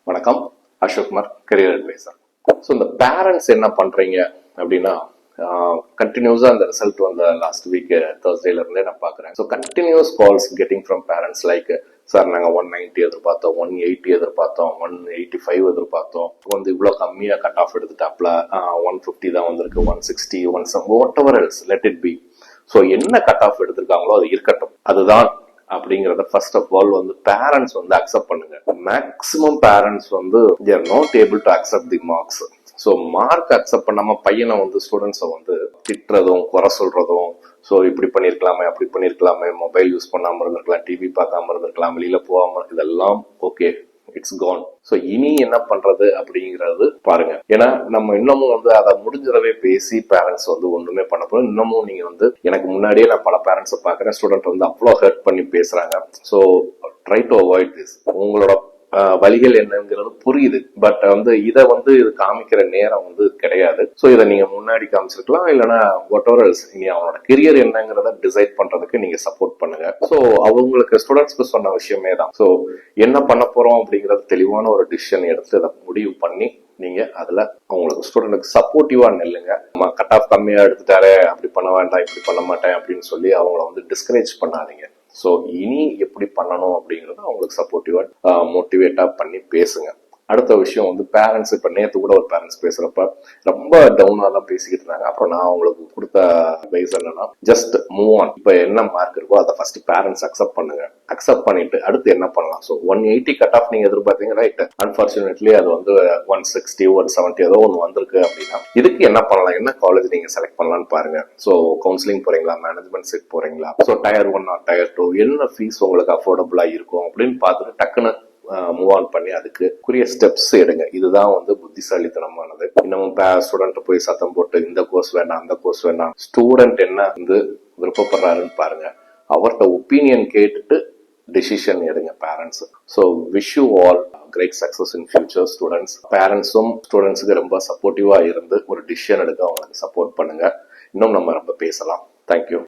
வணக்கம், Ashok Kumar, career advisor. So இந்த parents என்ன பண்றீங்க அப்படின்னா, கண்டினியூஸா அந்த ரிசல்ட் வந்த லாஸ்ட் வீக் தேர்ஸ்டேல இருந்தே நான் பாக்குறேன். So continuous calls getting from parents like, sir நாங்கள் 190 எதிர்பார்த்தோம், 180 எதிர்பார்த்தோம், 185 எதிர்பார்த்தோம், வந்து இவ்வளோ கம்மியாக கட் ஆஃப் எடுத்துட்டாப்ல, 150 தான் வந்திருக்கு, 160, 170, what ever else, let it be. So என்ன கட் ஆஃப் எடுத்திருக்காங்களோ அது இருக்கட்டும், அதுதான் அப்படிங்கறத ஃபர்ஸ்ட் ஆஃப் ஆல் வந்து பேரண்ட்ஸ் வந்து அக்செப்ட் பண்ணுங்க. மேக்சிமம் பேரண்ட்ஸ் வந்து they are not able to accept the marks. So mark accept பண்ணாம பையனை வந்து ஸ்டூடெண்ட்ஸை வந்து திட்டுறதும் குறை சொல்றதும், ஸோ இப்படி பண்ணிருக்கலாமே அப்படி பண்ணிருக்கலாமே, மொபைல் யூஸ் பண்ணாம இருந்திருக்கலாம், டிவி பார்க்காம இருந்திருக்கலாம், வெளியில போகாம, இதெல்லாம் ஓகே, இட்ஸ் கான். ஸோ இனி என்ன பண்றது அப்படிங்கிறது பாருங்க. ஏன்னா நம்ம இன்னமும் வந்து அதை முடிஞ்சதவே பேசி பேரண்ட்ஸ் வந்து ஒண்ணுமே பண்ண போறோம். இன்னமும் நீங்க வந்து எனக்கு முன்னாடியே நான் பல பேரண்ட்ஸை பார்க்குறேன், ஸ்டூடெண்ட் வந்து அவ்வளோ ஹர்ட் பண்ணி பேசுறாங்க. So try to avoid this. உங்களோட வழிகள் என்னங்கிறது புரியுது, பட் வந்து இதை வந்து இது காமிக்கிற நேரம் வந்து கிடையாது. ஸோ இதை நீங்க முன்னாடி காமிச்சிருக்கலாம், இல்லைன்னா வாட் எவர் எல்ஸ், இனி அவனோட கெரியர் என்னங்கிறத டிசைட் பண்றதுக்கு நீங்க சப்போர்ட் பண்ணுங்க. ஸோ அவங்களுக்கு ஸ்டூடெண்ட்ஸ்க்கு சொன்ன விஷயமே தான். ஸோ என்ன பண்ண போறோம் அப்படிங்கறது தெளிவான ஒரு டிசிஷன் எடுத்து அதை முடிவு பண்ணி நீங்க அதுல அவங்களுக்கு ஸ்டூடெண்ட்டுக்கு சப்போர்ட்டிவா நில்லுங்க. கட் ஆஃப் கம்மியா எடுத்துட்டாரு, அப்படி பண்ண வேண்டாம் இப்படி பண்ண மாட்டேன் அப்படின்னு சொல்லி அவங்கள வந்து டிஸ்கரேஜ் பண்ணாதீங்க. ஸோ இனி எப்படி பண்ணணும் அப்படிங்கறது அவங்களுக்கு சப்போர்ட்டிவா மோட்டிவேட்டா பண்ணி பேசுங்க. அடுத்த விஷயம் வந்து பேரண்ட்ஸ், இப்ப நேத்து கூட ஒரு பேரண்ட்ஸ் பேசுறப்ப ரொம்ப டவுனா தான் பேசிக்கிட்டு இருந்தாங்க. அப்புறம் நான் அவங்களுக்கு கொடுத்த அட்வைஸ் என்னன்னா, ஜஸ்ட் மூவ் ஆன். இப்ப என்ன மார்க் இருக்கோ அதை ஃபர்ஸ்ட் பேரண்ட்ஸ் அக்செப்ட் பண்ணுங்க. அக்செப்ட் பண்ணிட்டு அடுத்து என்ன பண்ணலாம். ஸோ 180 கட் ஆஃப் நீங்க எதிர்பார்த்தீங்க, ரைட், அன்பார்ச்சுனேட்லி அது வந்து 160, 170 ஏதோ ஒன்று வந்திருக்கு அப்படின்னா, இதுக்கு என்ன பண்ணலாம், என்ன காலேஜ் நீங்க செலக்ட் பண்ணலாம்னு பாருங்க. ஸோ கவுன்சிலிங் போறீங்களா, மேனேஜ்மெண்ட் செட் போறீங்களா, ஸோ டயர் 1 ஆர் டயர் 2, என்ன ஃபீஸ் உங்களுக்கு அஃபோர்டபுளா இருக்கும் அப்படின்னு பார்த்துட்டு டக்குன்னு மூவ் ஆன் பண்ணி அதுக்குரிய ஸ்டெப்ஸ் எடுங்க. இதுதான் வந்து புத்திசாலித்தனமானது. இன்னமும் ஸ்டூடெண்ட் போய் சத்தம் போட்டு இந்த கோர்ஸ் வேண்டாம் அந்த கோர்ஸ் வேண்டாம், ஸ்டூடெண்ட் என்ன வந்து விருப்பப்படுறாருன்னு பாருங்க. அவர்கிட்ட ஒப்பீனியன் கேட்டுட்டு டிசிஷன் எடுங்க parents. So wish you all great success in future students. பேரண்ட்ஸும் ஸ்டூடெண்ட்ஸுக்கு ரொம்ப சப்போர்ட்டிவா இருந்து ஒரு டிசிஷன் எடுக்க அவங்களுக்கு சப்போர்ட் பண்ணுங்க. இன்னும் நம்ம ரொம்ப பேசலாம். தேங்க்யூ.